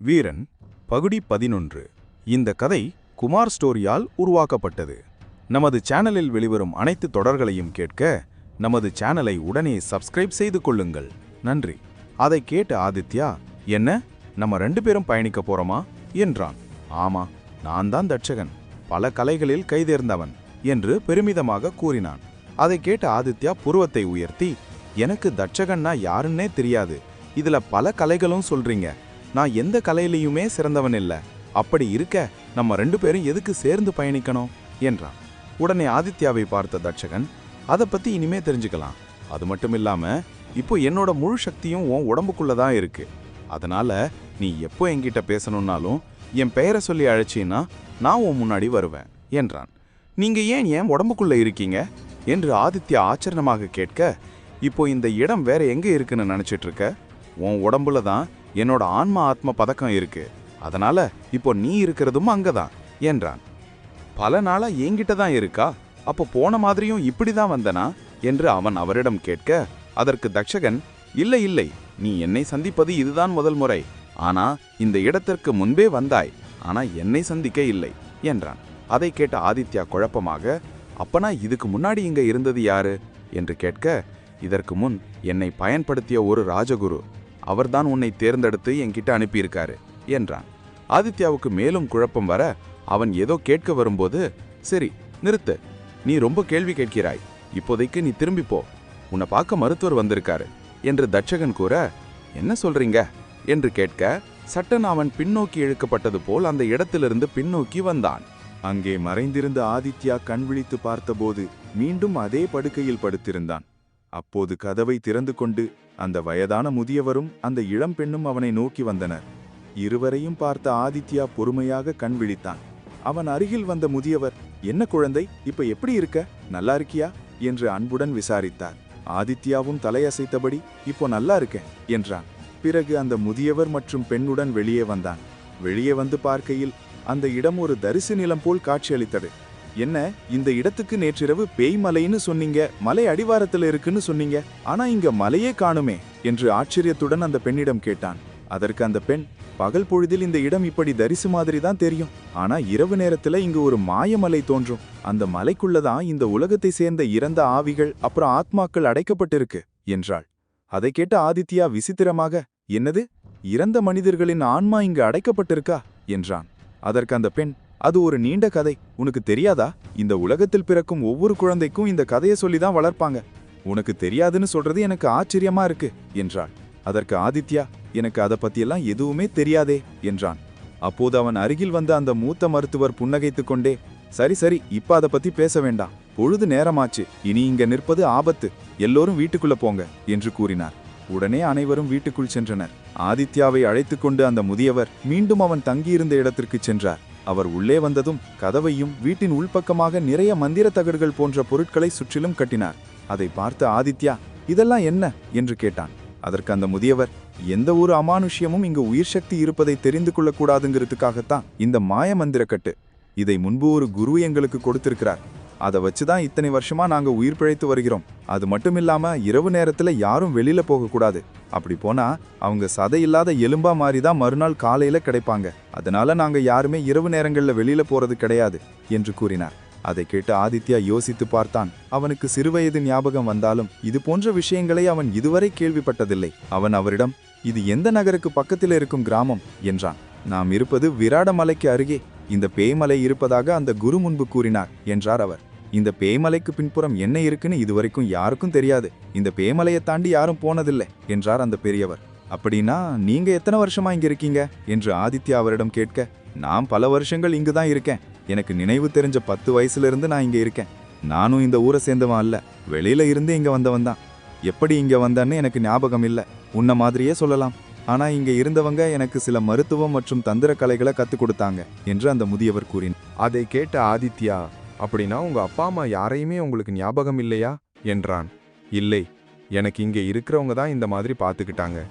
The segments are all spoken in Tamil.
வீரன் பகுதி 11. இந்த கதை குமார் ஸ்டோரியால் உருவாக்கப்பட்டது. நமது சேனலில் வெளிவரும் அனைத்து தொடர்களையும் கேட்க நமது சேனலை உடனே சப்ஸ்கிரைப் செய்து கொள்ளுங்கள். நன்றி. அதை கேட்ட ஆதித்யா, என்ன நம்ம 2 பேரும் பயணிக்க போறோமா என்றான். ஆமா, நான் தான் தட்சகன், பல கலைகளில் கைதேர்ந்தவன் என்று பெருமிதமாக கூறினான். அதை கேட்ட ஆதித்யா புருவத்தை உயர்த்தி, எனக்கு தட்சகன்னா யாருன்னே தெரியாது, இதுல பல கலைகளும் சொல்றீங்க, நான் எந்த கலையிலையுமே சிறந்தவன் இல்ல, அப்படி இருக்க நம்ம 2 பேரும் எதுக்கு சேர்ந்து பயணிக்கணும் என்றான். உடனே ஆதித்யாவை பார்த்த தட்சகன், அதை பத்தி இனிமே தெரிஞ்சுக்கலாம், அது மட்டும் இல்லாம இப்போ என்னோட முழு சக்தியும் உன் உடம்புக்குள்ளதான் இருக்கு, அதனால நீ எப்போ என்கிட்ட பேசணும்னாலும் என் பெயரை சொல்லி அழைச்சின்னா நான் உன் முன்னாடி வருவேன் என்றான். நீங்க ஏன் என் உடம்புக்குள்ள இருக்கீங்க என்று ஆதித்யா ஆச்சரியமாக கேட்க, இப்போ இந்த இடம் வேற எங்க இருக்குன்னு நினைச்சிட்டு இருக்க, உன் உடம்புல தான் என்னோட ஆன்மா ஆத்ம பதக்கம் இருக்கு, அதனால இப்போ நீ இருக்கிறதும் அங்கதான் என்றான். பல நாளா என்கிட்ட தான் இருக்கா, அப்போ போன மாதிரியும் இப்படிதான் வந்தனா என்று அவன் அவரிடம் கேட்க, அதற்கு தட்சகன், இல்லை இல்லை, நீ என்னை சந்திப்பது இதுதான் முதல் முறை, ஆனா இந்த இடத்திற்கு முன்பே வந்தாய், ஆனா என்னை சந்திக்க இல்லை என்றான். அதை கேட்ட ஆதித்யா குழப்பமாக, அப்பனா இதுக்கு முன்னாடி இங்க இருந்தது யாரு என்று கேட்க, இதற்கு முன் என்னை பயன்படுத்திய ஒரு ராஜகுரு, அவர்தான் உன்னை தேர்ந்தெடுத்து என்கிட்ட அனுப்பியிருக்காரு என்றான். ஆதித்யாவுக்கு மேலும் குழப்பம் வர, அவன் ஏதோ கேட்க வரும்போது, சரி நிறுத்து, நீ ரொம்ப கேள்வி கேட்கிறாய், இப்போதைக்கு நீ திரும்பி போ, உன்னை பார்க்க மருத்துவர் வந்திருக்காரு என்று தட்சகன் கூற, என்ன சொல்றீங்க என்று கேட்க, சட்டன் அவன் பின்னோக்கி இழுக்கப்பட்டது போல் அந்த இடத்திலிருந்து பின்னோக்கி வந்தான். அங்கே மறைந்திருந்த ஆதித்யா கண் விழித்து பார்த்தபோது மீண்டும் அதே படுக்கையில் படுத்திருந்தான். அப்போது கதவை திறந்து கொண்டு அந்த வயதான முதியவரும் அந்த இளம் பெண்ணும் அவனை நோக்கி வந்தனர். இருவரையும் பார்த்த ஆதித்யா பொறுமையாக கண் விழித்தான். அவன் அருகில் வந்த முதியவர், என்ன குழந்தை, இப்ப எப்படி இருக்க, நல்லா இருக்கியா என்று அன்புடன் விசாரித்தார். ஆதித்யாவும் தலையசைத்தபடி, இப்போ நல்லா இருக்கேன் என்றான். பிறகு அந்த முதியவர் மற்றும் பெண்ணுடன் வெளியே வந்தான். வெளியே வந்து பார்க்கையில் அந்த இடம் ஒரு தரிசு நிலம் போல் காட்சியளித்தது. என்ன, இந்த இடத்துக்கு நேற்றிரவு பேய் மலைன்னு சொன்னீங்க, மலை அடிவாரத்தில் இருக்குன்னு சொன்னீங்க, ஆனா இங்க மலையே காணுமே என்று ஆச்சரியத்துடன் அந்த பெண்ணிடம் கேட்டான். அதற்கு அந்த பெண், பகல் பொழுதில் இந்த இடம் இப்படி தரிசு மாதிரி தான் தெரியும், ஆனா இரவு நேரத்துல இங்கு ஒரு மாயமலை தோன்றும், அந்த மலைக்குள்ளதான் இந்த உலகத்தை சேர்ந்த இறந்த ஆவிகள் அப்புறம் ஆத்மாக்கள் அடைக்கப்பட்டிருக்கு என்றாள். அதை கேட்ட ஆதித்யா விசித்திரமாக, என்னது, இறந்த மனிதர்களின் ஆன்மா இங்கு அடைக்கப்பட்டிருக்கா என்றான். அதற்கு அந்த பெண், அது ஒரு நீண்ட கதை, உனக்கு தெரியாதா, இந்த உலகத்தில் பிறக்கும் ஒவ்வொரு குழந்தைக்கும் இந்த கதையை சொல்லிதான் வளர்ப்பாங்க, உனக்கு தெரியாதுன்னு சொல்றது எனக்கு ஆச்சரியமா இருக்கு என்றாள். அதற்கு ஆதித்யா, எனக்கு அதை பத்தியெல்லாம் எதுவுமே தெரியாதே என்றான். அப்போது அவன் அருகில் வந்த அந்த மூத்த மருத்துவர் புன்னகைத்து கொண்டே, சரி சரி, இப்ப அதை பத்தி பேச வேண்டாம், பொழுது நேரமாச்சு, இனி இங்க நிற்பது ஆபத்து, எல்லோரும் வீட்டுக்குள்ள போங்க என்று கூறினார். உடனே அனைவரும் வீட்டுக்குள் சென்றனர். ஆதித்யாவை அழைத்து கொண்டு அந்த முதியவர் மீண்டும் அவன் தங்கியிருந்த இடத்திற்கு சென்றார். அவர் உள்ளே வந்ததும் கதவையும் வீட்டின் உள்பக்கமாக நிறைய மந்திர தகடுகள் போன்ற பொருட்களை சுற்றிலும் கட்டினார். அதை பார்த்த ஆதித்யா, இதெல்லாம் என்ன என்று கேட்டான். அதற்கு அந்த முதியவர், எந்த ஒரு அமானுஷ்யமும் இங்கு உயிர் சக்தி இருப்பதை தெரிந்து கொள்ளக்கூடாதுங்கிறதுக்காகத்தான் இந்த மாய மந்திர கட்டு, இதை முன்பு ஒரு குரு எங்களுக்கு கொடுத்திருக்கிறார், அதை வச்சுதான் இத்தனை வருஷமா நாங்க உயிர் பிழைத்து வருகிறோம், அது மட்டும் இல்லாம இரவு நேரத்துல யாரும் வெளியில போகக்கூடாது, அப்படி போனா அவங்க சதை இல்லாத எலும்பா மாறிதான் மறுநாள் காலையில கிடைப்பாங்க, அதனால நாங்க யாருமே இரவு நேரங்கள்ல வெளியில போறது கிடையாது என்று கூறினார். அதை கேட்டு ஆதித்யா யோசித்து பார்த்தான். அவனுக்கு சிறுவயது ஞாபகம் வந்தாலும் இது போன்ற விஷயங்களை அவன் இதுவரை கேள்விப்பட்டதில்லை. அவன் அவரிடம், இது எந்த நகருக்கு பக்கத்தில் இருக்கும் கிராமம் என்றான். நாம் இருப்பது விராடமலைக்கு அருகே, இந்த பேய்மலை இருப்பதாக அந்த குரு முன்பு கூறினார் என்றார் அவர். இந்த பேய்மலைக்கு பின்புறம் என்ன இருக்குன்னு இதுவரைக்கும் யாருக்கும் தெரியாது, இந்த பேய்மலையை தாண்டி யாரும் போனதில்லை என்றார் அந்த பெரியவர். அப்படின்னா நீங்க எத்தனை வருஷமா இங்க இருக்கீங்க என்று ஆதித்யா அவரிடம் கேட்க, நான் பல வருஷங்கள் இங்குதான் இருக்கேன், எனக்கு நினைவு தெரிஞ்ச 10 வயசுல இருந்து நான் இங்க இருக்கேன், நானும் இந்த ஊரை சேர்ந்தவன் அல்ல, வெளியில இருந்து இங்க வந்தவன் தான், எப்படி இங்க வந்தான்னு எனக்கு ஞாபகம் இல்லை, உன்ன மாதிரியே சொல்லலாம், ஆனா இங்க இருந்தவங்க எனக்கு சில மருத்துவம் மற்றும் தந்திர கலைகளை கத்துக் கொடுத்தாங்க என்று அந்த முதியவர் கூறினார். அதை கேட்ட ஆதித்யா, அப்படின்னா உங்க அப்பா அம்மா யாரையுமே உங்களுக்கு ஞாபகம் இல்லையா என்றான். இல்லை, எனக்கு இங்க இருக்கிறவங்க தான் இந்த மாதிரி பார்த்துக்கிட்டாங்க,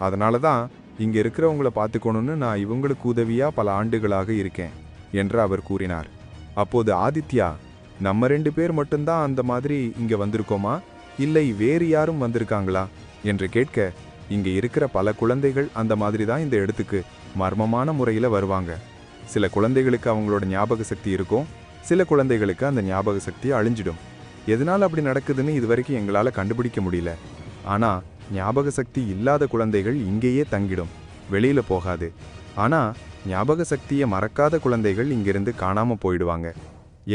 அதனால தான் இங்க இருக்கிறவங்கள பார்த்துக்கணும்னு நான் இவங்களுக்கு உதவியா பல ஆண்டுகளாக இருக்கேன் என்று அவர் கூறினார். அப்போது ஆதித்யா, நம்ம 2 பேர் மட்டும்தான் அந்த மாதிரி இங்க வந்திருக்கோமா, இல்லை வேறு யாரும் வந்திருக்காங்களா என்று கேட்க, இங்க இருக்கிற பல குழந்தைகள் அந்த மாதிரி தான் இந்த இடத்துக்கு மர்மமான முறையில வருவாங்க. சில குழந்தைகளுக்கு அவங்களோட ஞாபக சக்தி இருக்கும், சில குழந்தைகளுக்கு அந்த ஞாபக சக்தி அழிஞ்சிடும். எதனால அப்படி நடக்குதுன்னு இதுவரைக்கும் எங்களால கண்டுபிடிக்க முடியல. ஆனா ஞாபக சக்தி இல்லாத குழந்தைகள் இங்கேயே தங்கிடும், வெளியில போகாது. ஆனா ஞாபக சக்தியை மறக்காத குழந்தைகள் இங்கிருந்து காணாம போயிடுவாங்க.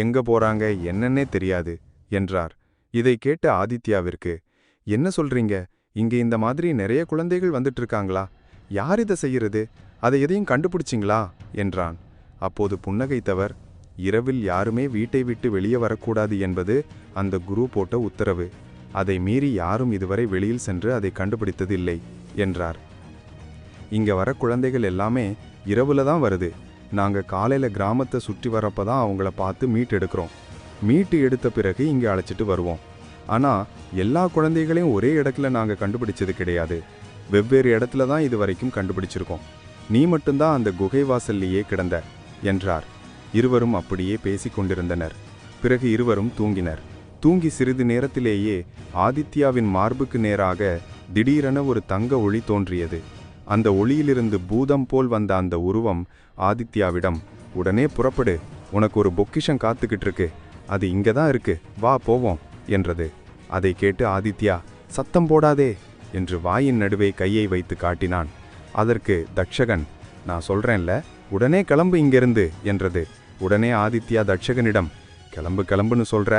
எங்க போறாங்க என்னன்னே தெரியாது என்றார். இதை கேட்ட ஆதித்யாவிற்கு, என்ன சொல்றீங்க, இங்க இந்த மாதிரி நிறைய குழந்தைகள் வந்துட்டு இருக்காங்களா? யார் இதை செய்யறது? அதை எதையும் கண்டுபிடிச்சிங்களா என்றான். அப்போது புன்னகைத்தவர், இரவில் யாருமே வீட்டை விட்டு வெளியே வரக்கூடாது என்பது அந்த குரு போட்ட உத்தரவு. அதை மீறி யாரும் இதுவரை வெளியில் சென்று அதை கண்டுபிடித்தது இல்லை என்றார். இங்க வர குழந்தைகள் எல்லாமே இரவுல தான் வருது. நாங்க காலையில கிராமத்தை சுற்றி வரப்பதான் அவங்கள பார்த்து மீட்டெடுக்கிறோம். மீட்டு எடுத்த பிறகு இங்க அழைச்சிட்டு வருவோம். ஆனா எல்லா குழந்தைகளையும் ஒரே இடத்துல நாங்க கண்டுபிடிச்சது கிடையாது. வெவ்வேறு இடத்துல தான் இது வரைக்கும் கண்டுபிடிச்சிருக்கோம். நீ மட்டும்தான் அந்த குகை வாசல்லையே கிடந்த என்றார். இருவரும் அப்படியே பேசிக் கொண்டிருந்தனர். பிறகு இருவரும் தூங்கினர். தூங்கி சிறிது நேரத்திலேயே ஆதித்யாவின் மார்புக்கு நேராக திடீரென ஒரு தங்க ஒளி தோன்றியது. அந்த ஒளியிலிருந்து பூதம் போல் வந்த அந்த உருவம் ஆதித்யாவிடம், உடனே புறப்படு, உனக்கு ஒரு பொக்கிஷம் காத்துக்கிட்டு இருக்கு, அது இங்க தான் இருக்கு, வா போவோம் என்றது. அதை கேட்டு ஆதித்யா, சத்தம் போடாதே என்று வாயின் நடுவே கையை வைத்து காட்டினான். அதற்கு தட்சகன், நான் சொல்றேன்ல, உடனே கிளம்பு இங்கிருந்து என்றது. உடனே ஆதித்யா தட்சகனிடம், கிளம்பு கிளம்புன்னு சொல்ற,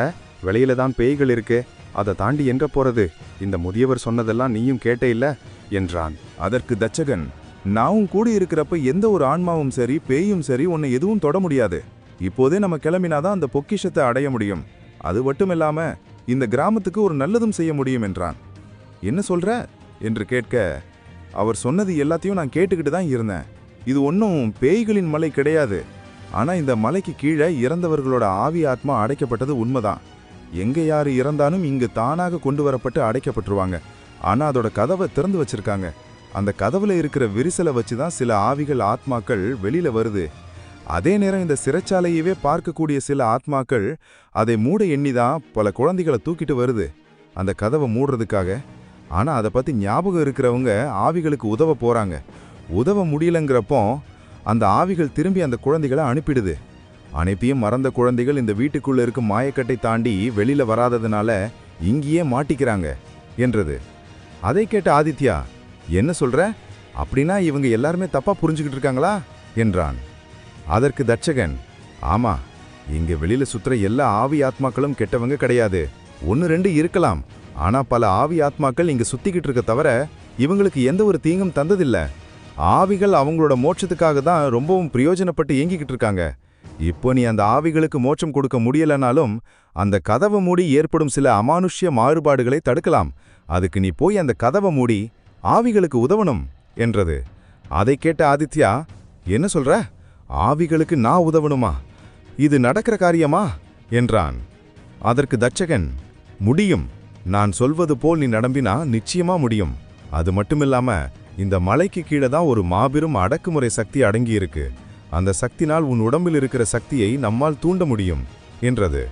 வெளியில தான் பேய்கள் இருக்கு, அதை தாண்டி எங்க போறது? இந்த முதியவர் சொன்னதெல்லாம் நீயும் கேட்டே இல்ல என்றான். அதற்கு தட்சகன், நாவும் கூடி இருக்கிறப்ப எந்த ஒரு ஆன்மாவும் சரி பேயும் சரி உன்னை எதுவும் தொட முடியாது. இப்போதே நம்ம கிளம்பினாதான் அந்த பொக்கிஷத்தை அடைய முடியும். அது மட்டும் இல்லாம இந்த கிராமத்துக்கு ஒரு நல்லதும் செய்ய முடியும் என்றான். என்ன சொல்ற என்று கேட்க, அவர் சொன்னது எல்லாத்தையும் நான் கேட்டுக்கிட்டு தான் இருந்தேன். இது ஒன்றும் பேய்களின் மலை கிடையாது. ஆனா இந்த மலைக்கு கீழே இறந்தவர்களோட ஆவி ஆத்மா அடைக்கப்பட்டது உண்மைதான். எங்க யாரு இறந்தாலும் இங்கு தானாக கொண்டு வரப்பட்டு அடைக்கப்பட்டுருவாங்க. ஆனா அதோட கதவை திறந்து வச்சிருக்காங்க. அந்த கதவுல இருக்கிற விரிசலை வச்சுதான் சில ஆவிகள் ஆத்மாக்கள் வெளியில வருது. அதே நேரம் இந்த சிறைச்சாலையவே பார்க்கக்கூடிய சில ஆத்மாக்கள் அதை மூட எண்ணிதான் பல குழந்தைகளை தூக்கிட்டு வருது அந்த கதவை மூடுறதுக்காக. ஆனா அதை பத்தி ஞாபகம் இருக்கிறவங்க ஆவிகளுக்கு உதவ போறாங்க. உதவ முடியலங்கிறப்போ அந்த ஆவிகள் திரும்பி அந்த குழந்தைகளை அனுப்பிடுது. அனுப்பியும் மறந்த குழந்தைகள் இந்த வீட்டுக்குள்ள இருக்கும் மாயக்கட்டை தாண்டி வெளியில வராததுனால இங்கேயே மாட்டிக்கிறாங்க என்றது. அதை கேட்ட ஆதித்யா, என்ன சொல்ற, அப்படின்னா இவங்க எல்லாருமே தப்பா புரிஞ்சுக்கிட்டு இருக்காங்களா என்றான். அதற்கு தட்சகன், ஆமா, இங்க வெளியில சுத்துற எல்லா ஆவி ஆத்மாக்களும் கெட்டவங்க கிடையாது. 1-2 இருக்கலாம். ஆனா பல ஆவி ஆத்மாக்கள் இங்க சுத்திக்கிட்டு இருக்க தவிர இவங்களுக்கு எந்த ஒரு தீங்கும் தந்ததில்ல. ஆவிகள் அவங்களோட மோட்சத்துக்காக தான் ரொம்பவும் பிரயோஜனப்பட்டு இயங்கிக்கிட்டு இருக்காங்க. இப்போ நீ அந்த ஆவிகளுக்கு மோட்சம் கொடுக்க முடியலனாலும் அந்த கதவை மூடி ஏற்படும் சில அமானுஷ்ய மாறுபாடுகளை தடுக்கலாம். அதுக்கு நீ போய் அந்த கதவை மூடி ஆவிகளுக்கு உதவணும் என்றது. அதை கேட்ட ஆதித்யா, என்ன சொல்ற, ஆவிகளுக்கு நான் உதவணுமா? இது நடக்கிற காரியமா என்றான். அதற்கு தட்சகன், முடியும். நான் சொல்வது போல் நீ நடம்பினா நிச்சயமா முடியும். அது மட்டுமில்லாம இந்த மலைக்கு கீழே தான் ஒரு மாபெரும் அடக்குமுறை சக்தி அடங்கியிருக்கு. அந்த சக்தினால் உன் உடம்பில் இருக்கிற சக்தியை நம்மால் தூண்ட முடியும் என்றது.